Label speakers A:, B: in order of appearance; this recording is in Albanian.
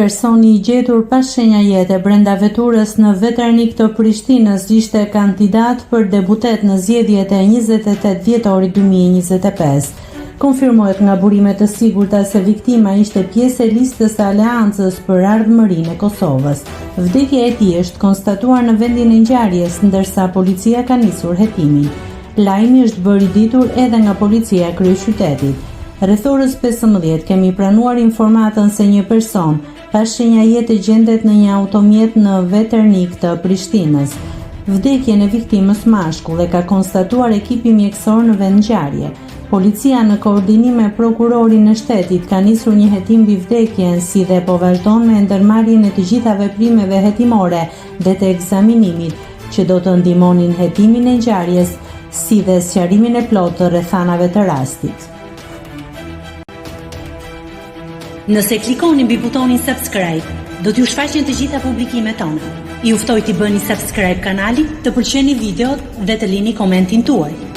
A: Personi i gjetur pas shenja jete brenda veturës në Veternik të Prishtinës ishte kandidat për deputet në zgjedhjet e 28 dhjetorit 2025. Konfirmohet nga burime të sigurta se viktima ishte pjesë e listës së Aleancës për Ardhmërinë e Kosovës. Vdekja e tij është konstatuar në vendin e ngjarjes, ndërsa policia ka nisur hetimin. Lajmi është bërë i ditur edhe nga policia e kryeqytetit. Rreth orës 15 kemi pranuar informatën se një person pas shenja jete gjendet në një automjet në Veternik të Prishtinës. Vdekjen e viktimës mashkull e ka konstatuar ekipi mjekësor në vend ngjarje. Policia në koordinim me prokurorin e shtetit ka nisur një hetim mbi vdekjen, si dhe po vazhdon me ndërmarrjen e të gjitha veprimeve hetimore dhe të ekzaminimit, që do të ndihmonin hetimin e ngjarjes, si dhe sqarimin e plotë të rrethanave të rastit.
B: Nëse klikoni mbi butonin subscribe, do t'ju shfaqen të gjitha publikimet tona. Ju ftoj t'i bëni subscribe kanalit, të pëlqeni videot dhe të lini komentin tuaj.